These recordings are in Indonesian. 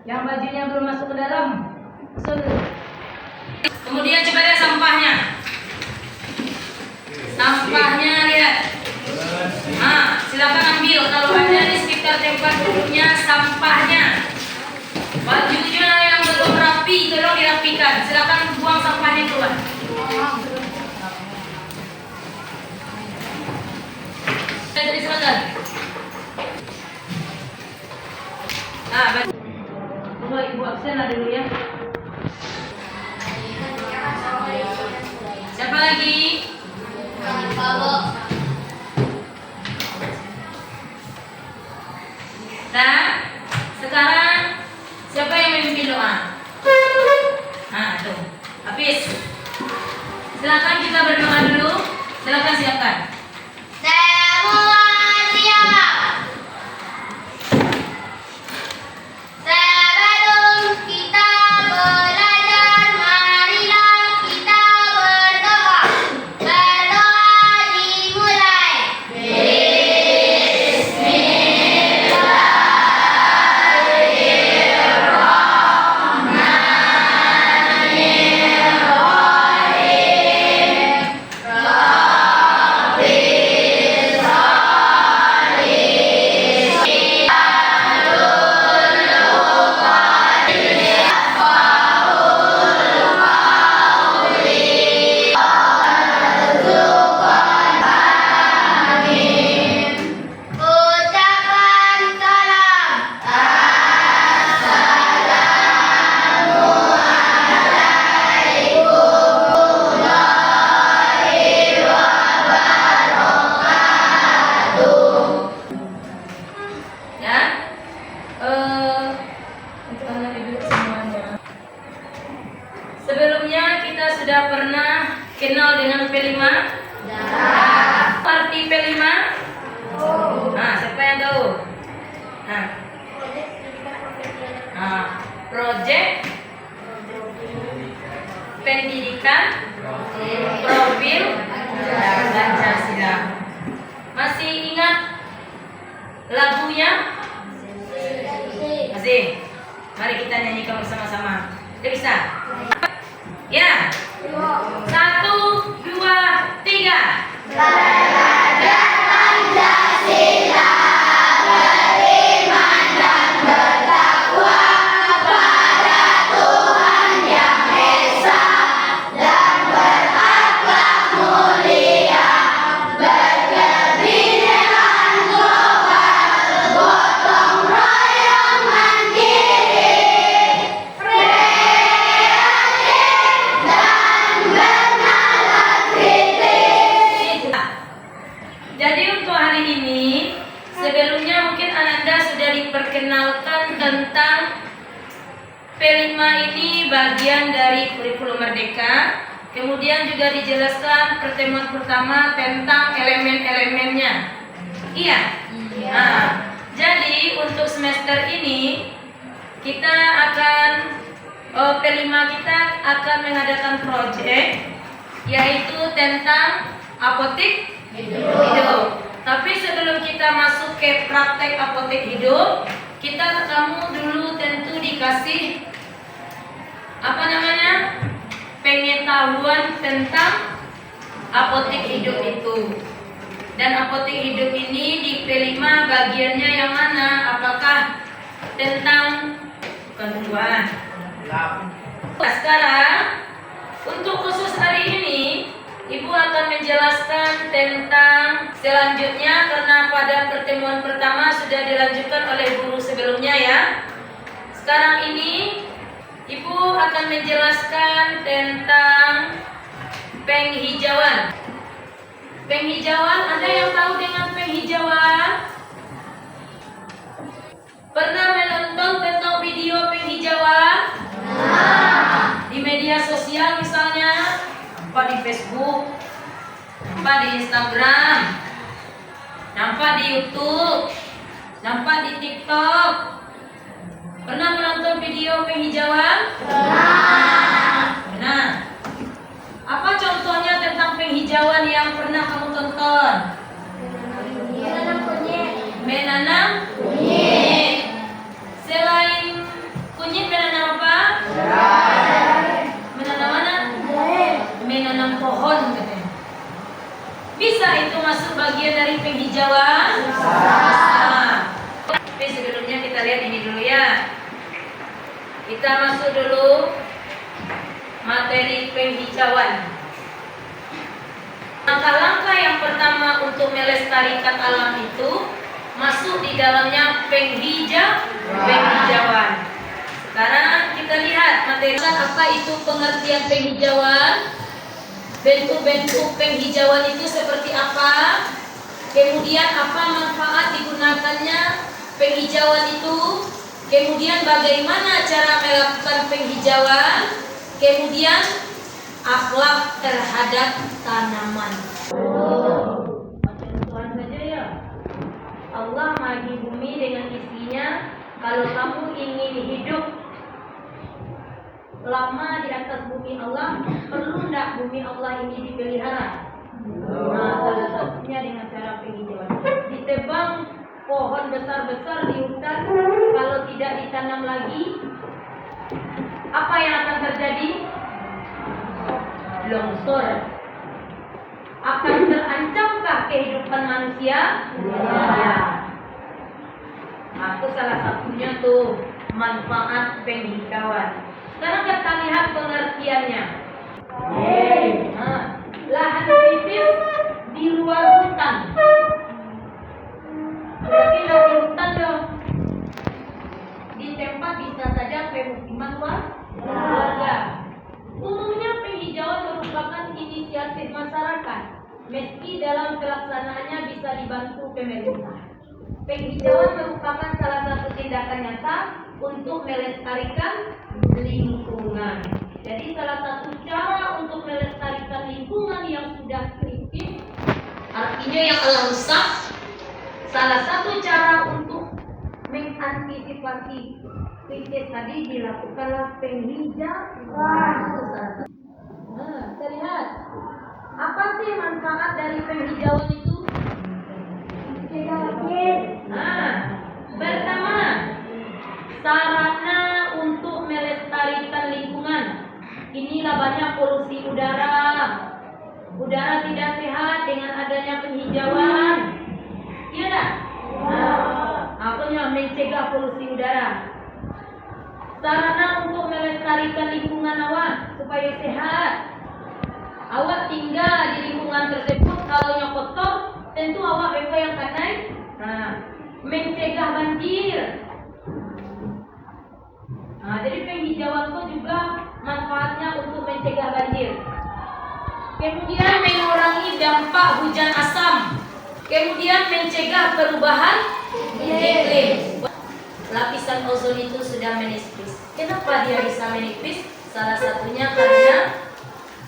Yang bajunya belum masuk ke dalam. Kemudian coba lihat sampahnya. Sampahnya lihat. Nah, silakan ambil kalau ada di sekitar tempat duduknya sampahnya. Bajunya yang belum rapi tolong dirapikan. Silakan buang sampahnya keluar. Dari selatan. Nah, ibu absen lah dulu ya. Siapa lagi? Nah, sekarang siapa yang memimpin doa? Nah, tuh. Habis. Silakan kita berdoa dulu. Silakan siapkan. Semua siap. Sebelum kita belajar, marilah kita berdoa. Berdoa dimulai. Ucapan salam. Ya. Untuk anak ibu semuanya. Sebelumnya kita sudah pernah kenal dengan P5? Arti P5? Nah, siapa yang tahu? Nah, project pendidikan profil Pancasila. Masih ingat lagunya? Masih. Mari kita nyanyikan bersama-sama. Kita bisa? Ya. 1, 2, 3. Belajar Pancasila, beriman dan bertakwa kepada Tuhan Yang Esa dan berakhlak mulia, berkebinekaan global, gotong royong mandiri, kreatif dan bernalar kritis. Jadi untuk hari ini, sebelumnya mungkin Ananda sudah diperkenalkan tentang P5 ini bagian dari kurikulum Merdeka. Kemudian juga dijelaskan pertemuan pertama tentang elemen-elemennya. Iya? Nah, jadi untuk semester ini kita akan P5 kita akan mengadakan proyek yaitu tentang apotek hidup. Tapi sebelum kita masuk ke praktek apotek hidup, kamu dulu tentu dikasih pengetahuan tentang apotek hidup itu. Dan apotek hidup ini di P5 bagiannya yang mana? Apakah tentang kebutuhan? Sekarang untuk khusus hari ini Ibu akan menjelaskan tentang selanjutnya karena pada pertemuan pertama sudah dilanjutkan oleh guru sebelumnya ya. Sekarang ini Ibu akan menjelaskan tentang penghijauan. Penghijauan, ada yang tahu dengan penghijauan? Pernah menonton tentang video penghijauan? Di media sosial misalnya? Nampak di Facebook, nampak di Instagram, nampak di YouTube, nampak di TikTok. Pernah menonton video penghijauan? Pernah. Apa contohnya tentang penghijauan yang pernah kamu tonton? Menanam kunyit. Selain kunyit kunyit menanam apa? Menanam mana? Menanam pohon katanya. Bisa itu masuk bagian dari penghijauan? Tapi sebelumnya kita lihat ini dulu ya. Kita masuk dulu materi penghijauan. Langkah-langkah yang pertama untuk melestarikan alam itu masuk di dalamnya penghijauan. Sekarang kita lihat materi apa itu pengertian penghijauan. Bentuk-bentuk penghijauan itu seperti apa? Kemudian apa manfaat digunakannya penghijauan itu? Kemudian bagaimana cara melakukan penghijauan? Kemudian akhlak terhadap tanaman. Tuhan saja ya. Allah bagi bumi dengan isinya. Kalau kamu ingin hidup lama di atas bumi Allah, perlu tidak bumi Allah ini dipelihara? Nah, salah satunya dengan cara penghijauan. Ditebang pohon besar-besar di hutan, kalau tidak ditanam lagi, apa yang akan terjadi? Longsor. Akan terancamkah kehidupan manusia? Ya. Nah, itu salah satunya tuh manfaat penghijauan. Sekarang kita lihat pengertiannya. Nah, lahan kritis di luar hutan. Berarti lahan hutan dong. Di tempat bisa saja pemukiman warga. Umumnya penghijauan merupakan inisiatif masyarakat, meski dalam pelaksanaannya bisa dibantu pemerintah. Penghijauan merupakan salah satu tindakan nyata untuk melestarikan lingkungan. Jadi salah satu cara untuk melestarikan lingkungan yang sudah kritis, artinya yang telah rusak, salah satu cara untuk mengantisipasi kritis tadi dilakukanlah penghijauan. Nah, kita lihat apa sih manfaat dari penghijauan itu? Nah, pertama, sarana untuk melestarikan lingkungan. Inilah banyak polusi udara. Udara tidak sehat dengan adanya penghijauan. Iya tak? Nah, mencegah polusi udara. Sarana untuk melestarikan lingkungan awak supaya sehat. Awak tinggal di lingkungan tersebut, kalau yang kotor, tentu awak mereka yang pandai. Nah, mencegah banjir. Nah, jadi penghijauan itu juga manfaatnya untuk mencegah banjir. Kemudian mengurangi dampak hujan asam. Kemudian mencegah perubahan iklim. Lapisan ozon itu sudah menipis. Kenapa dia bisa menipis? Salah satunya karena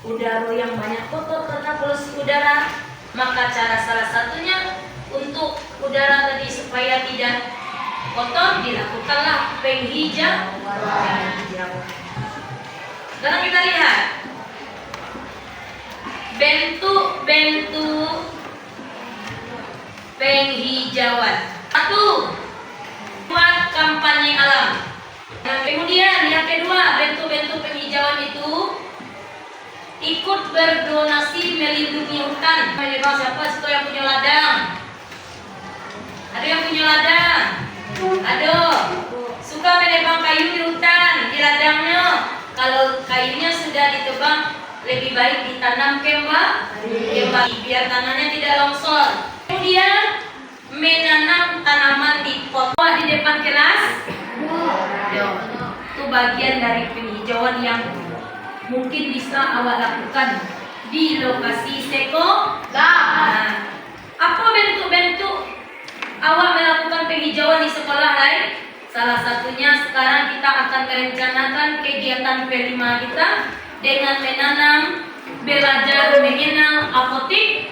udara yang banyak kotor karena polusi udara. Maka cara salah satunya untuk udara tadi supaya tidak kotor dilakukanlah penghijauan. Sekarang kita lihat bentuk-bentuk penghijauan. Satu, buat kampanye alam. Nah, kemudian yang kedua, bentuk-bentuk penghijauan itu ikut berdonasi melindungi hutan. Siapa itu yang punya ladang? Ada yang punya ladang? Aduh, suka menebang kayu di hutan, di ladangnya. Kalau kayunya sudah ditebang, lebih baik ditanam kembali biar tanahnya tidak longsor. Kemudian menanam tanaman di pot di depan kelas. Itu bagian dari penghijauan yang mungkin bisa awak lakukan di lokasi sekolah. Nah, apa bentuk-bentuk awak melakukan penghijauan di sekolah lain? Salah satunya sekarang kita akan merencanakan kegiatan P5 kita dengan menanam, belajar mengenal apotik.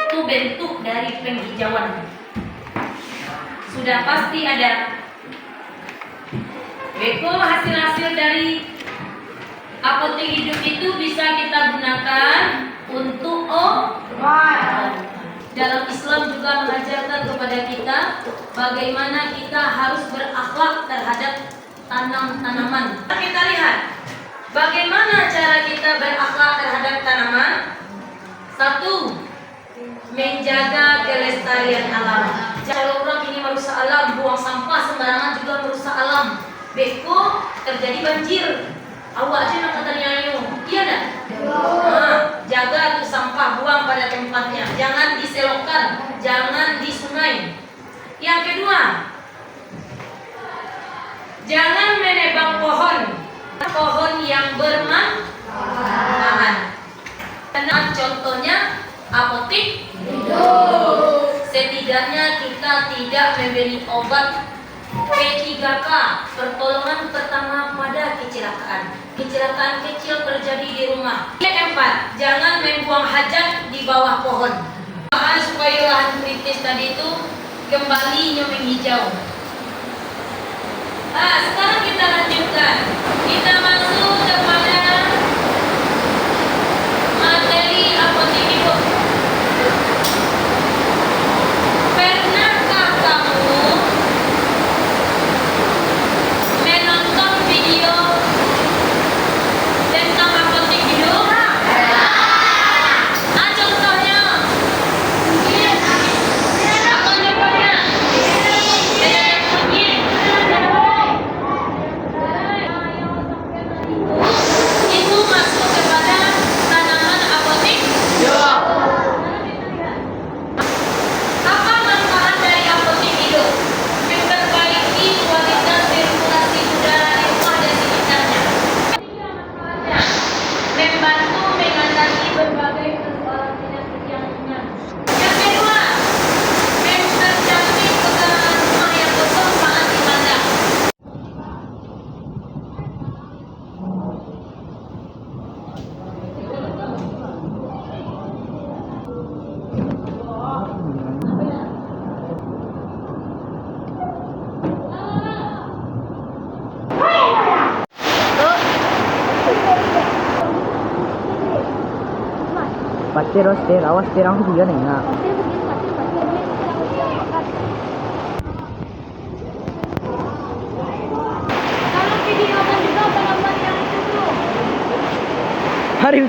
Itu bentuk dari penghijauan. Sudah pasti ada. Beko hasil-hasil dari apotek hidup itu bisa kita gunakan untuk obat. Dalam Islam juga mengajarkan kepada kita bagaimana kita harus berakhlak terhadap tanam tanaman. Kita lihat bagaimana cara kita berakhlak terhadap tanaman. Satu, menjaga kelestarian alam. Kalau orang ini merusak alam, buang sampah sembarangan juga merusak alam. Beko terjadi banjir. Awak aja nak katanya ayo, iya dah. Jaga tuh sampah, buang pada tempatnya. Jangan diselokan, jangan di sungai. Yang kedua, jangan menebang pohon yang bermanfaat. Contohnya apotek. Setidaknya kita tidak membeli obat P3K, pertolongan pertama pada kecelakaan. Kecelakaan kecil terjadi di rumah. Yang keempat, jangan membuang hajat di bawah pohon. Supaya lahan kritis tadi itu kembali menghijau. Sekarang kita lanjutkan. Kita masuk kepada materi apotek hidup. Pernahkah kamu menonton video tentang apotek hidup? Contohnya apa contohnya? Itu masuk kepada tanaman apotek. Apa manfaat dari apotek hidup? Memperbaiki kualitas sirkulasi udara di rumah dan sekitarnya. Membantu mengatasi berbagai persoalan penyakit yang ringan. Yang kedua, menjamin pekarangan rumah yang kosong saat dipandang. बच्चे रोज तेल आवाज तेरा को दिया नहीं ना Kalau videokan juga tanaman yang itu. अरे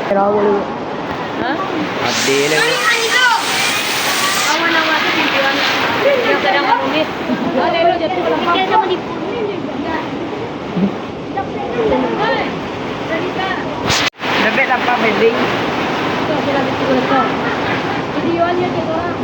तेरा बोले अड्डे ले Dapat apa baby? Videonya gitu orang.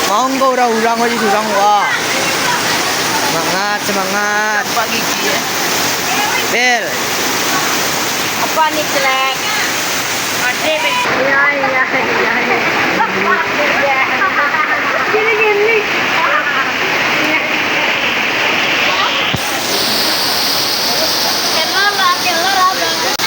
Monggo udah urang aja urang wah. Semangat, semangat. Pagi ya. Bel. Apa nih celek? Ade, Iya. Gini. Kelor abang.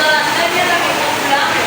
kelas dia lagi mau pulang.